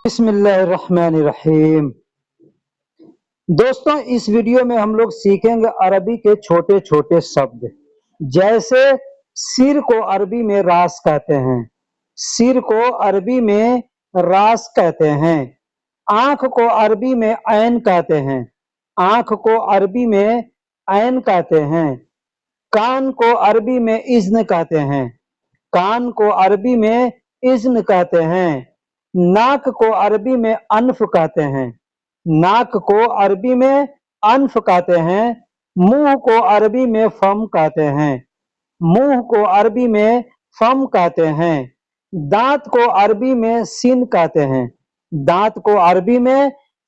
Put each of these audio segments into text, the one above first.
بسم اللہ الرحمن الرحیم۔ دوستوں، اس ویڈیو میں ہم لوگ سیکھیں گے عربی کے چھوٹے چھوٹے شبد، جیسے سر کو عربی میں راس کہتے ہیں، سر کو عربی میں راس کہتے ہیں، آنکھ کو عربی میں عین کہتے ہیں، آنکھ کو عربی میں عین کہتے ہیں، کان کو عربی میں اذن کہتے ہیں، کان کو عربی میں اذن کہتے ہیں، ناک کو عربی میں انف کہتے ہیں، ناک کو عربی میں انف کہتے ہیں، منہ کو عربی میں فم کہتے ہیں، منہ کو عربی میں فم کہتے ہیں، دانت کو عربی میں سن کہتے ہیں، دانت کو عربی میں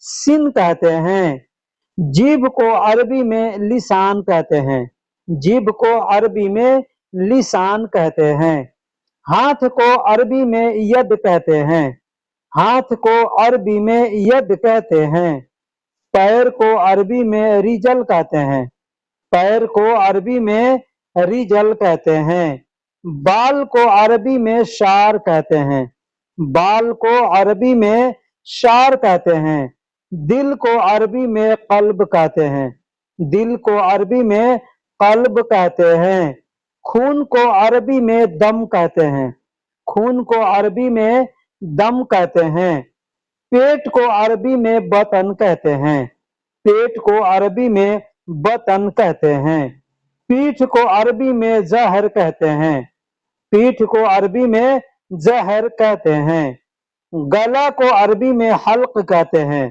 سن کہتے ہیں، جیبھ کو عربی میں لسان کہتے ہیں، جیبھ کو عربی میں لسان کہتے ہیں، ہاتھ کو عربی میں ید کہتے ہیں، ہاتھ کو عربی میں ید کہتے ہیں، پیر کو عربی میں رجل کہتے ہیں، پیر کو عربی میں رجل کہتے ہیں، بال کو عربی میں شعر کہتے ہیں، بال کو عربی میں شعر کہتے ہیں، دل کو عربی میں قلب کہتے ہیں، دل کو عربی میں قلب کہتے ہیں، خون کو عربی میں دم کہتے ہیں، خون کو عربی میں دم کہتے ہیں، پیٹ کو عربی میں بطن کہتے ہیں، پیٹ کو عربی میں بطن کہتے ہیں، پیٹھ کو عربی میں زہر کہتے ہیں، پیٹھ کو عربی میں زہر کہتے ہیں، گلا کو عربی میں حلق کہتے ہیں،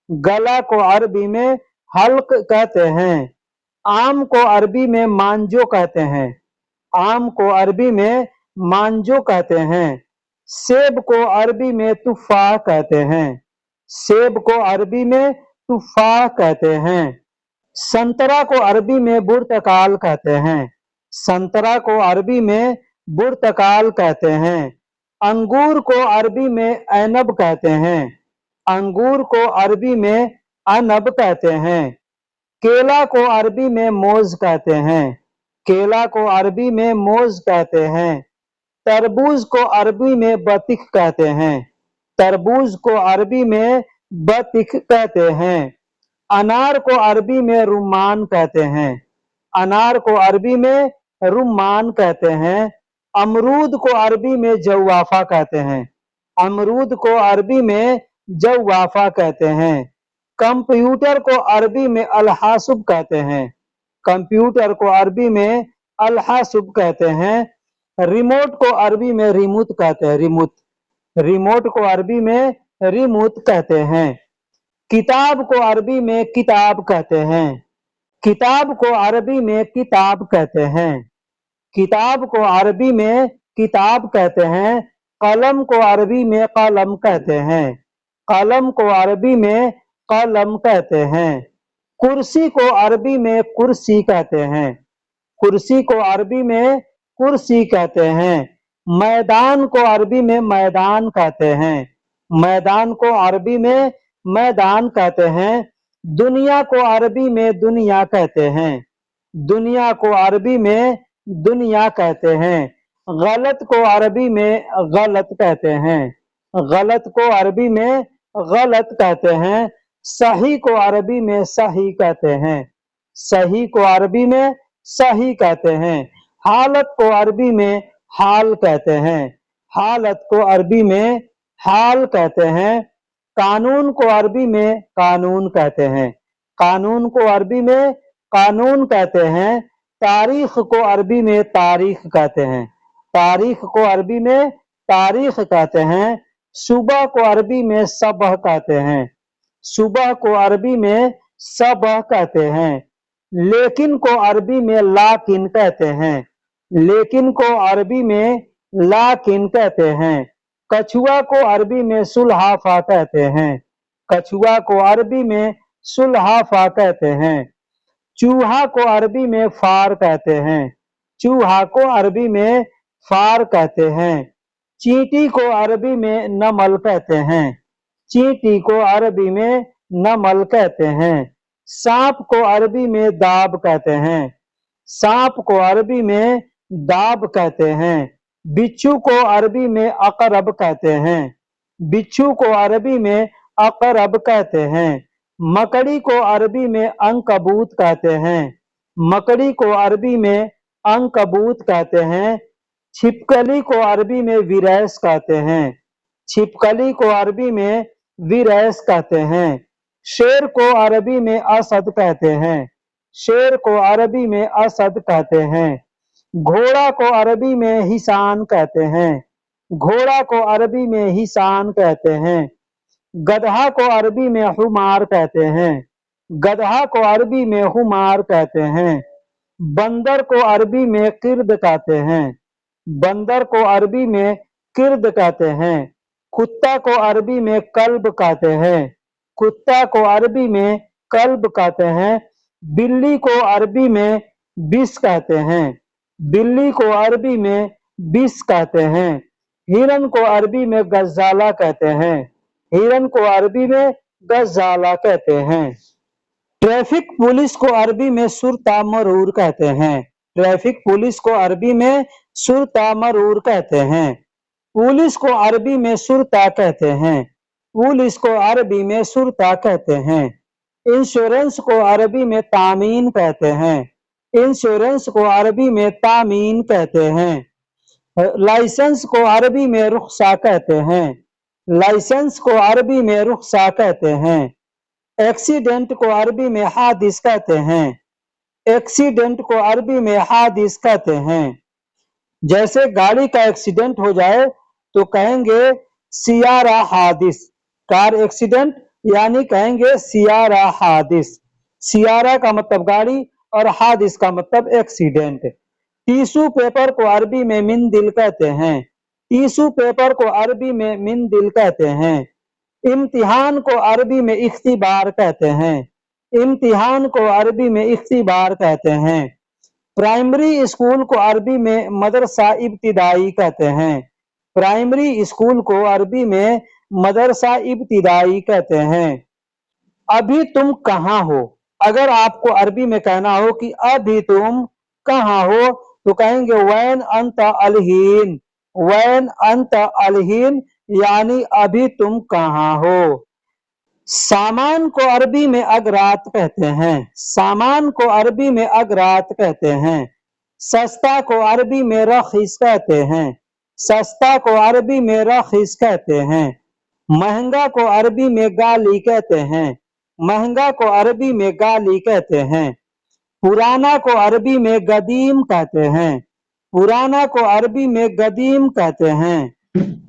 گلا کو عربی میں حلق کہتے ہیں، آم کو عربی میں مانجو کہتے ہیں، آم کو عربی میں مانجو کہتے ہیں، سیب کو عربی میں تفاح کہتے ہیں، سیب کو عربی میں تفاح کہتے ہیں، سنترا کو عربی میں برتقال کہتے ہیں، سنترا کو عربی میں برتقال کہتے ہیں، انگور کو عربی میں عنب کہتے ہیں، انگور کو عربی میں عنب کہتے ہیں، کیلا کو عربی میں موز کہتے ہیں، کیلا کو عربی میں موز کہتے ہیں، تربوز کو عربی میں بطیخ کہتے ہیں، تربوز کو عربی میں بطیخ کہتے ہیں، انار کو عربی میں رمان کہتے ہیں، انار کو عربی میں رمان کہتے ہیں، امرود کو عربی میں جوافہ کہتے ہیں، امرود کو عربی میں جوافہ کہتے ہیں، کمپیوٹر کو عربی میں الحاسب کہتے ہیں، کمپیوٹر کو عربی میں الحاسب کہتے ہیں، ریموٹ کو عربی میں ریموت کہتے ہیں، ریموت، ریموٹ کو عربی میں ریموت کہتے ہیں، کتاب کو عربی میں کتاب کہتے ہیں، کتاب کو عربی میں کتاب کہتے ہیں، کتاب کو عربی میں کتاب کہتے ہیں، قلم کو عربی میں قلم کہتے ہیں، قلم کو عربی میں قلم کہتے ہیں، کرسی کو عربی میں کرسی کہتے ہیں، کرسی کو عربی میں کرسی کہتے ہیں، میدان کو عربی میں میدان کہتے ہیں، میدان کو عربی میں میدان کہتے ہیں، دنیا کو عربی میں دنیا کہتے ہیں، دنیا کو عربی میں دنیا کہتے ہیں، غلط کو عربی میں غلط کہتے ہیں، غلط کو عربی میں غلط کہتے ہیں، صحیح کو عربی میں صحیح کہتے ہیں، صحیح کو عربی میں صحیح کہتے ہیں، حالت کو عربی میں حال کہتے ہیں، حالت کو عربی میں حال کہتے ہیں، قانون کو عربی میں قانون کہتے ہیں، قانون کو عربی میں قانون کہتے ہیں، تاریخ کو عربی میں تاریخ کہتے ہیں، تاریخ کو عربی میں تاریخ کہتے ہیں، صبح کو عربی میں صبح کہتے ہیں، صبح کو عربی میں صبح کہتے ہیں، لیکن کو عربی میں لاکن کہتے ہیں، لیکن کو عربی میں لاکن کہتے ہیں، کچھوا کو عربی میں سلحفاہ کہتے ہیں، کچھوا کو عربی میں سلحفاہ کہتے ہیں، چوہا کو عربی میں فار کہتے ہیں، چوہا کو عربی میں فار کہتے ہیں، چینٹی کو عربی میں نمل کہتے ہیں، چینٹی کو عربی میں نمل کہتے ہیں، سانپ کو عربی میں داب کہتے ہیں، سانپ کو عربی میں داب کہتے ہیں، بچھو کو عربی میں عقرب کہتے ہیں، बिच्छू को अरबी में अकरब कहते हैं। मकड़ी को अरबी में अंकबूत कहते हैं। मकड़ी को अरबी में अंकबूत कहते हैं। छिपकली को अरबी में विरैस कहते हैं। छिपकली को अरबी में विरैस कहते हैं। शेर को अरबी में असद कहते हैं। शेर को अरबी में असद कहते हैं। घोड़ा को अरबी में हिसान कहते हैं। घोड़ा को अरबी में हिसान कहते हैं। गधा को अरबी में हुमार कहते हैं। गधा को अरबी में हुमार कहते हैं। बंदर को अरबी में किर्द कहते हैं। बंदर को अरबी में किर्द कहते हैं। कुत्ता को अरबी में कल्ब कहते हैं। कुत्ता को अरबी में कल्ब कहते हैं। बिल्ली को अरबी में बिस कहते हैं। बिल्ली को अरबी में बिस कहते हैं। हिरन को अरबी में गज़ाला कहते हैं। हिरन को अरबी में गज़ाला कहते हैं। ट्रैफिक पुलिस को अरबी में शुर्ता मरूर कहते हैं। ट्रैफिक पुलिस को अरबी में शुर्ता मरूर कहते हैं। पुलिस को अरबी में शुर्ता कहते हैं। पुलिस को अरबी में शुर्ता कहते हैं। इंश्योरेंस को अरबी में तामीन कहते हैं। इंश्योरेंस को अरबी में तामीन कहते हैं। लाइसेंस को अरबी में रुखसा कहते हैं। लाइसेंस को अरबी में रुखसा कहते हैं। एक्सीडेंट को अरबी में हादिस कहते हैं। एक्सीडेंट को अरबी में हादिस कहते हैं। जैसे गाड़ी का एक्सीडेंट हो जाए तो कहेंगे सियारा हादिस। कार एक्सीडेंट यानी कहेंगे सियारा हादिस। सियारा का मतलब गाड़ी और हादिस का मतलब एक्सीडेंट। टिश्यू पेपर को अरबी में मिंदिल कहते हैं। टिश्यू पेपर को अरबी में मिंदिल कहते हैं। इम्तिहान को अरबी में इख्तिबार कहते हैं। इम्तिहान को अरबी में इख्तिबार कहते हैं। प्राइमरी स्कूल को अरबी में मदरसा इब्तिदाई कहते हैं। प्राइमरी स्कूल को अरबी में मदरसा इब्तिदाई कहते हैं। अभी तुम कहाँ हो? अगर आपको अरबी में कहना हो कि अभी तुम कहाँ हो तो कहेंगे वैन अंत अलहीन। वैन अंत अलहीन यानी अभी तुम कहाँ हो। सामान को अरबी में अगरात कहते हैं। सामान को अरबी में अगरात कहते हैं। सस्ता को अरबी में रखीस कहते हैं। सस्ता को अरबी में रखीस कहते हैं। महंगा को अरबी में गाली कहते हैं। महंगा को अरबी में गाली कहते हैं। पुराना को अरबी में गदीम कहते हैं। पुराना को अरबी में गदीम कहते हैं।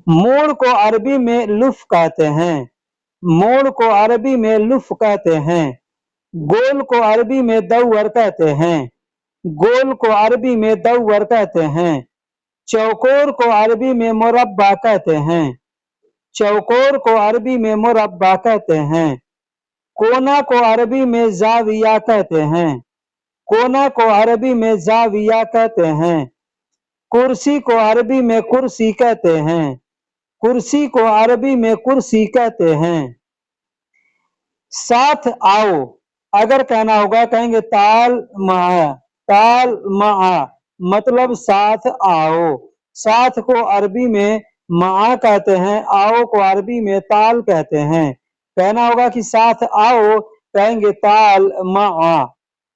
मोड़ को अरबी में लुफ कहते हैं। मोड़ को अरबी में लुफ कहते हैं। गोल को अरबी में दौर कहते हैं। गोल को अरबी में दौर कहते हैं। चौकोर को अरबी में मुरब्बा कहते हैं। चौकोर को अरबी में मुरब्बा कहते हैं। कोना को अरबी में जाविया कहते हैं। कोना को अरबी में जाविया कहते हैं। कुर्सी को अरबी में कुर्सी कहते हैं। कुर्सी को अरबी में कुर्सी कहते हैं। साथ आओ अगर कहना होगा कहेंगे ताल मा। ताल मा मतलब साथ आओ। साथ को अरबी में मा कहते हैं। आओ को अरबी में ताल कहते हैं। कहना होगा कि साथ आओ कहेंगे ताल मा।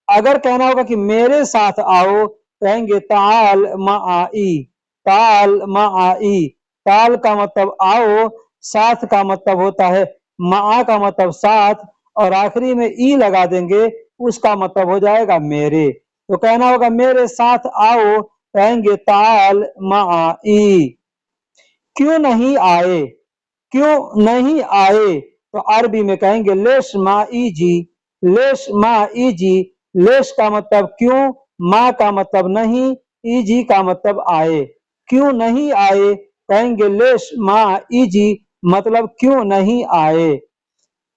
अगर कहना होगा कि मेरे साथ आओ कहेंगे ताल माई। ताल माई। ताल का मतलब आओ, साथ का मतलब होता है मा का मतलब साथ और आखिरी में ई लगा देंगे उसका मतलब हो जाएगा मेरे। तो कहना होगा मेरे साथ आओ कहेंगे ताल माई। क्यों नहीं आए? क्यों नहीं आए तो अरबी में कहेंगे लेश माई जी। लेश माई जी। लेश का मतलब क्यों, माँ का मतलब नहीं, इजी का मतलब आए। क्यों नहीं आए कहेंगे लेश माँ इजी मतलब क्यों नहीं आए।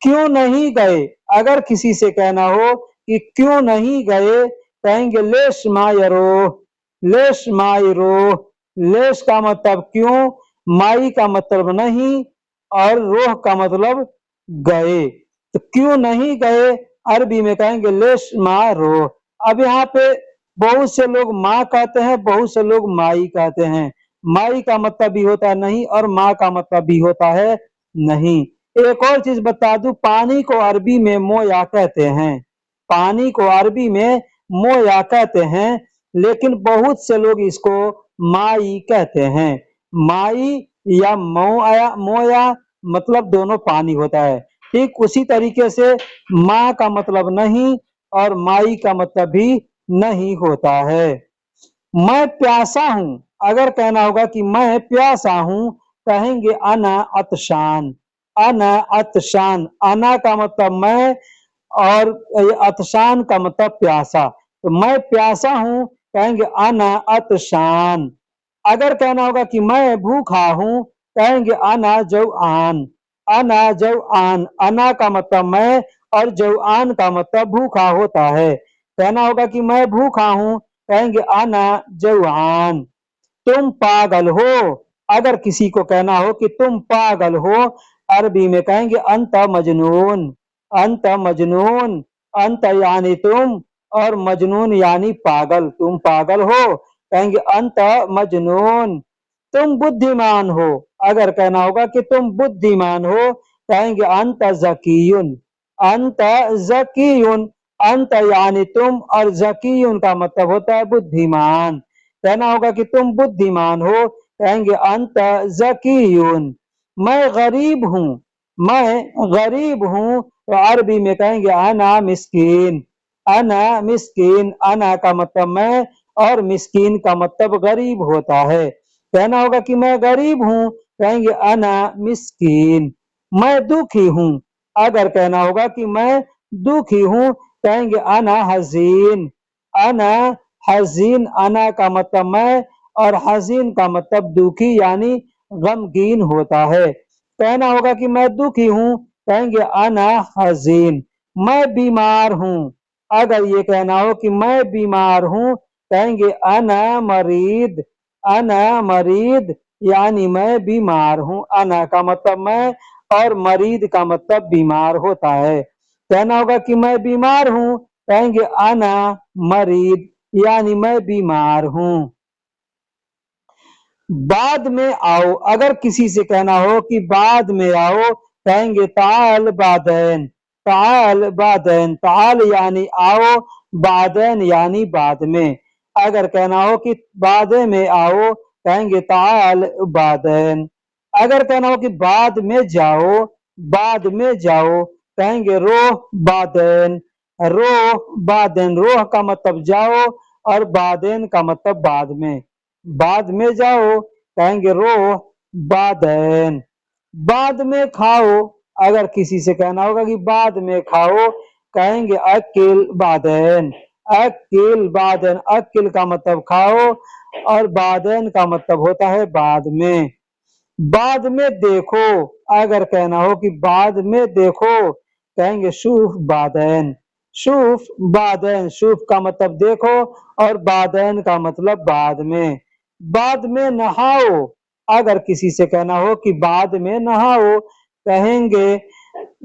क्यों नहीं गए अगर किसी से कहना हो कि क्यों नहीं गए कहेंगे लेश मायरो। लेश मायरो। लेश का मतलब क्यों, माई का मतलब नहीं और रोह का मतलब गए। तो क्यों नहीं गए अरबी में कहेंगे लेश मारो। अब यहाँ पे बहुत से लोग माँ कहते हैं, बहुत से लोग माई कहते हैं। माई का मतलब भी होता है नहीं और माँ का मतलब भी होता है नहीं। एक और चीज बता दूं, पानी को अरबी में मोया कहते हैं, पानी को अरबी में मोया कहते हैं, लेकिन बहुत से लोग इसको माई कहते हैं। माई या मोया, मोया मतलब दोनों पानी होता है। ठीक उसी तरीके से माँ का मतलब नहीं और माई का मतलब भी नहीं होता है। मैं प्यासा हूं, अगर कहना होगा कि मैं प्यासा हूं, कहेंगे अना अतशान। अना अतशान, अना का मतलब मैं और अतशान का मतलब प्यासा। तो मैं प्यासा हूं, कहेंगे अना अतशान। अगर कहना होगा कि मैं भूखा हूं, कहेंगे अना जौआन। अना जौआन, अना का मतलब मैं और जौआन का मतलब भूखा होता है। कहना होगा कि मैं भूखा हूं, कहेंगे अना जौआन। तुम पागल हो, अगर किसी को कहना हो कि तुम पागल हो, अरबी में कहेंगे अंत मजनून। अंत मजनून, अंत यानी तुम और मजनून यानी पागल, तुम पागल हो, कहेंगे अंत मजनून। तुम बुद्धिमान हो, अगर कहना होगा कि तुम बुद्धिमान हो, कहेंगे अंत जकीयुन। अंत जकीयुन, अंत यानी तुम और जकीयुन का मतलब होता है बुद्धिमान। कहना होगा कि तुम बुद्धिमान हो, कहेंगे अंत जकीयुन। मैं गरीब हूं, मैं गरीब हूं, तो अरबी में कहेंगे अना मिस्कीन। अना मिस्कीन, अना का मतलब मैं और मिस्कीन का मतलब गरीब होता है। कहना होगा कि मैं गरीब हूं, कहेंगे अना मिस्कीन। मैं दुखी हूं, अगर कहना होगा कि मैं दुखी हूं, कहेंगे अना हजीन। अना हजीन, अना का मतलब मैं और हजीन का मतलब दुखी यानी गमगीन होता है। कहना होगा कि मैं दुखी हूं, कहेंगे अना हजीन। मैं बीमार हूं, अगर ये कहना हो कि मैं बीमार हूं, कहेंगे अना मरीद। अना मरीद यानी मैं बीमार हूं। अना का मतलब मैं और मरीद का मतलब बीमार होता है। कहना होगा कि मैं बीमार हूं, कहेंगे अना मरीद यानी मैं बीमार हूं। बाद में आओ, अगर किसी से कहना हो कि बाद में आओ, कहेंगे ताल बादैन। ताल बादैन, ताल यानी आओ, बादैन यानी बाद में। अगर कहना हो कि बाद में आओ, कहेंगे ताल बादैन। अगर कहना हो कि बाद में जाओ, बाद में जाओ, कहेंगे रोह बादैन। रोह बादैन, रोह का मतलब जाओ और बादैन का मतलब बाद में। बाद में जाओ, कहेंगे रोह बादैन। बाद में खाओ, अगर किसी से कहना होगा कि बाद में खाओ, कहेंगे अकिल बादैन। अकिल बादैन, अकिल का मतलब खाओ और बादैन का मतलब होता है बाद में। बाद में देखो, अगर कहना हो कि बाद में देखो, कहेंगे शूफ बादैन। शूफ बादैन, शूफ का मतलब देखो और बादैन का मतलब बाद में। बाद में नहाओ, अगर किसी से कहना हो कि बाद में नहाओ, कहेंगे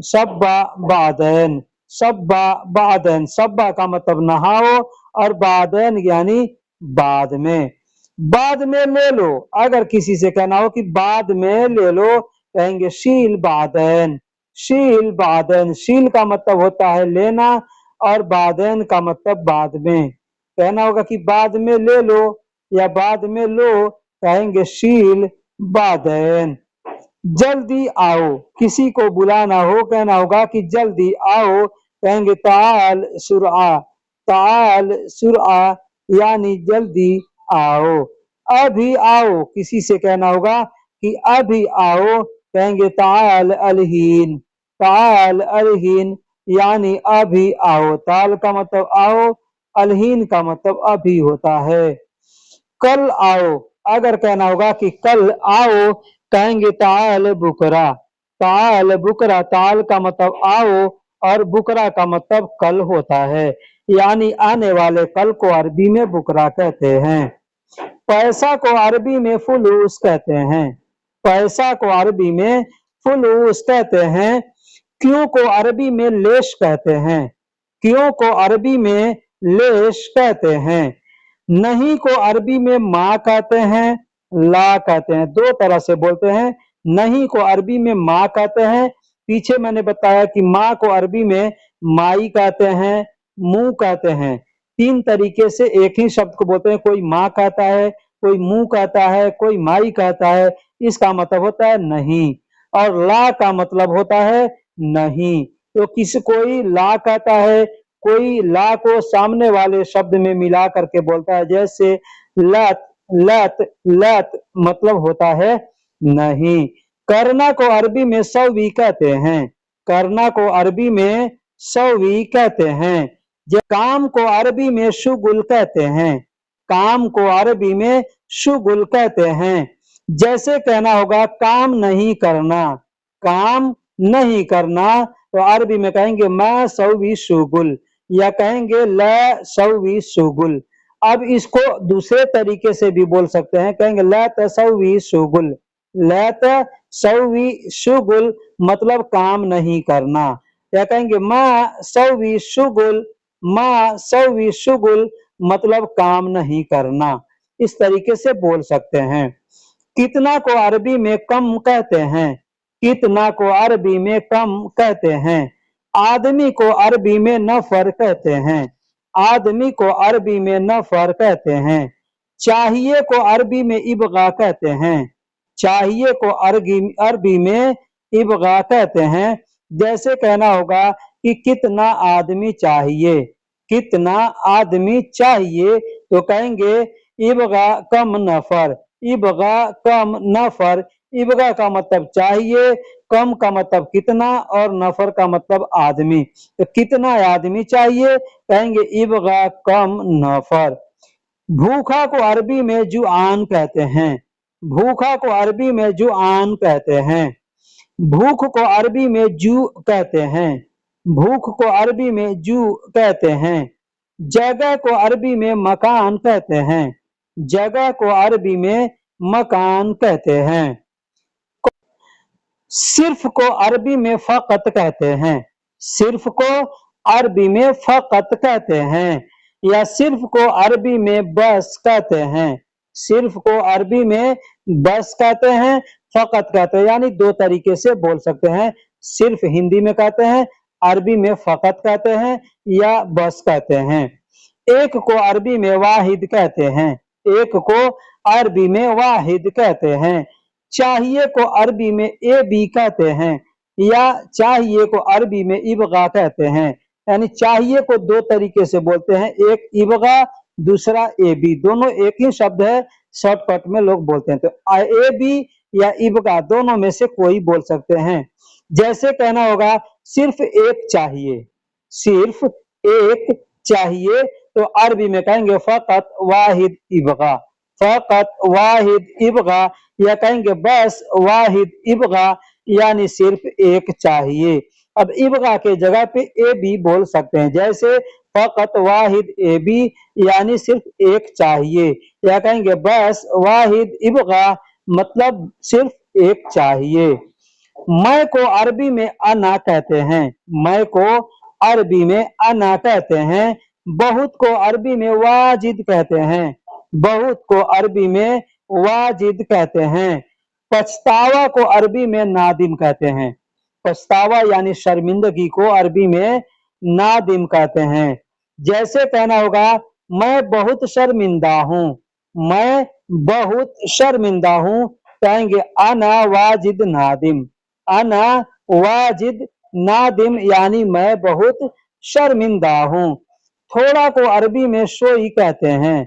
सब्बा बादैन। सब्बा बादैन, सब्बा का मतलब नहाओ और बादैन यानी बाद में। बाद में ले लो, अगर किसी से कहना हो कि बाद में ले लो, कहेंगे शील बादैन। शील बादैन, शील का मतलब होता है लेना और बादैन का मतलब बाद में। कहना होगा कि बाद में ले लो या बाद में लो, कहेंगे शील बादैन। जल्दी आओ, किसी को बुलाना हो, कहना होगा कि जल्दी आओ, कहेंगे ताल सुरआ। ताल सुरआ यानी जल्दी आओ। अभी आओ, किसी से कहना होगा कि अभी आओ, कहेंगे ताल अलहीन। ताल अलहीन यानी अभी आओ। ताल का मतलब आओ, अलहीन का मतलब अभी होता है। कल आओ, अगर कहना होगा कि कल आओ, कहेंगे ताल बुकरा। ताल बुकरा, ताल का मतलब आओ और बुकरा का मतलब कल होता है, यानी आने वाले कल को अरबी में बुकरा कहते हैं। पैसा को अरबी में फुलूस कहते हैं। पैसा को अरबी में फुलूस कहते हैं। क्यों को अरबी में लेश कहते हैं। क्यों को अरबी में लेश कहते हैं। नहीं को अरबी में माँ कहते हैं, ला कहते हैं। दो तरह से बोलते हैं, नहीं को अरबी में माँ कहते हैं। पीछे मैंने बताया कि माँ को अरबी में माई कहते हैं, मुंह कहते हैं। तीन तरीके से एक ही शब्द को बोलते हैं, कोई माँ कहता है, कोई मुंह कहता है, कोई माई कहता है। इसका मतलब होता है नहीं, और ला का मतलब होता है नहीं। तो कोई ला कहता है, कोई ला को सामने वाले शब्द में मिला करके बोलता है, जैसे लत लत लत मतलब होता है नहीं। करना को अरबी में सौवी कहते हैं, करना को अरबी में सौवी कहते हैं। काम को अरबी में शुगुल कहते हैं, काम को अरबी में शुगुल कहते हैं। जैसे कहना होगा काम नहीं करना, काम नहीं करना, तो अरबी में कहेंगे मैं सौवी शुगुल, या कहेंगे ल सौवी शुगुल। अब इसको दूसरे तरीके से भी बोल सकते हैं, कहेंगे ल तसौवी शुगुल, ल तसौवी शुगुल मतलब काम नहीं करना, या कहेंगे माँ सौवी शुगुल, माँ सौवी शुगुल मतलब काम नहीं करना। इस तरीके से बोल सकते हैं। कितना को अरबी में कम कहते हैं, कितना को अरबी में कम कहते हैं। आदमी को अरबी में नफर कहते हैं, आदमी को अरबी में नफर कहते हैं। चाहिए को अरबी में इबगा कहते हैं, चाहिए को अरबी में इबगा कहते हैं। जैसे कहना होगा कि कितना आदमी चाहिए, कितना आदमी चाहिए, तो कहेंगे इबगा कम नफर, इबगा कम नफर। इबगा का मतलब चाहिए, कम का मतलब कितना, और नफर का मतलब आदमी। तो कितना आदमी चाहिए, कहेंगे इबगा कम नफर। भूखा को अरबी में जुआन कहते हैं, भूखा को अरबी में जुआन कहते हैं। भूख को अरबी में जू कहते हैं, भूख को अरबी में जू कहते हैं। जगह को अरबी में मकान कहते हैं, जगह को अरबी में मकान कहते हैं। सिर्फ को अरबी में फकत कहते हैं, सिर्फ को अरबी में फकत कहते हैं, या सिर्फ को अरबी में बस कहते हैं। सिर्फ को अरबी में बस कहते हैं, फकत कहते हैं, यानी दो तरीके से बोल सकते हैं। सिर्फ हिंदी में कहते हैं, अरबी में फकत कहते हैं या बस कहते हैं। एक को अरबी में वाहिद कहते हैं, एक को अरबी में वाहिद कहते हैं। चाहिए को अरबी में ए बी कहते हैं, या चाहिए को अरबी में इबगा कहते हैं। यानी चाहिए को दो तरीके से बोलते हैं, एक इबगा, दूसरा ए बी, दोनों एक ही शब्द है, शॉर्टकट में लोग बोलते हैं। तो ए बी या इबगा दोनों में से कोई बोल सकते हैं। जैसे कहना होगा सिर्फ एक चाहिए, सिर्फ एक चाहिए, तो अरबी में कहेंगे फकत वाहिद इबगा, फकत वाहिद इबगा, या कहेंगे बस वाहिद इबगा, यानी सिर्फ एक चाहिए। अब इबगा के जगह पे ए बी बोल सकते हैं, जैसे फकत वाहिद ए बी, यानी सिर्फ एक चाहिए, या कहेंगे बस वाहिद इबगा मतलब सिर्फ एक चाहिए। मैं को अरबी में अना कहते हैं, मैं को अरबी में अना कहते हैं। बहुत को अरबी में वाजिद कहते हैं, बहुत को अरबी में वाजिद कहते हैं। पछतावा को अरबी में नादिम कहते हैं, पछतावा यानी शर्मिंदगी को अरबी में नादिम कहते हैं। जैसे कहना होगा मैं बहुत शर्मिंदा हूँ, मैं बहुत शर्मिंदा हूँ, कहेंगे अना वाजिद नादिम, अना वाजिद नादिम, यानी मैं बहुत शर्मिंदा हूँ। थोड़ा को अरबी में शोई कहते हैं,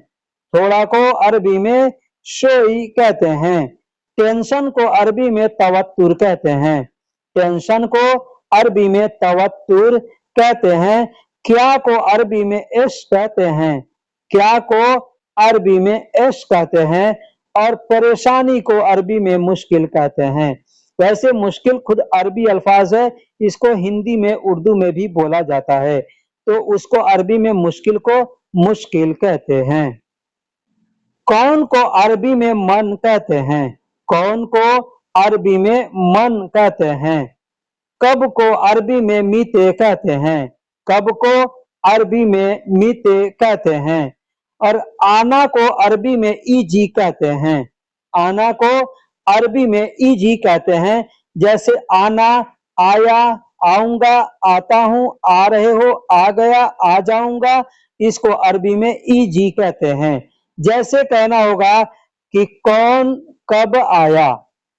थोड़ा को अरबी में शोई कहते हैं। टेंशन को अरबी में तवत्तुर कहते हैं, टेंशन को अरबी में तवत्तुर कहते हैं। क्या को अरबी में इश कहते हैं, क्या को अरबी में इश कहते हैं। और परेशानी को अरबी में मुश्किल कहते हैं। वैसे मुश्किल खुद अरबी अल्फाज है, इसको हिंदी में उर्दू में भी बोला जाता है, तो उसको अरबी में मुश्किल को मुश्किल कहते हैं। कौन को अरबी में मन कहते हैं, कौन को अरबी में मन कहते हैं। कब को अरबी में मीते कहते हैं, कब को अरबी में मीते कहते हैं। और आना को अरबी में ईजी कहते हैं, आना को अरबी में इजी कहते हैं। जैसे आना, आया, आऊंगा, आता हूं, आ रहे हो, आ गया, आ जाऊंगा, इसको अरबी में इजी कहते हैं। जैसे कहना होगा कि कौन कब आया,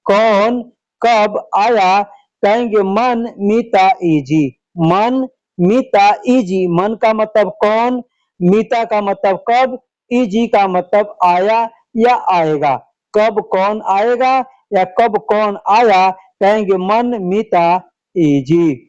कौन कब आया, कहेंगे मन मीता इजी, मन मीता इजी। मन का मतलब कौन, मीता का मतलब कब, इजी का मतलब आया या आएगा। कब कौन आएगा या कब कौन आया, कहेंगे मन मीता इजी।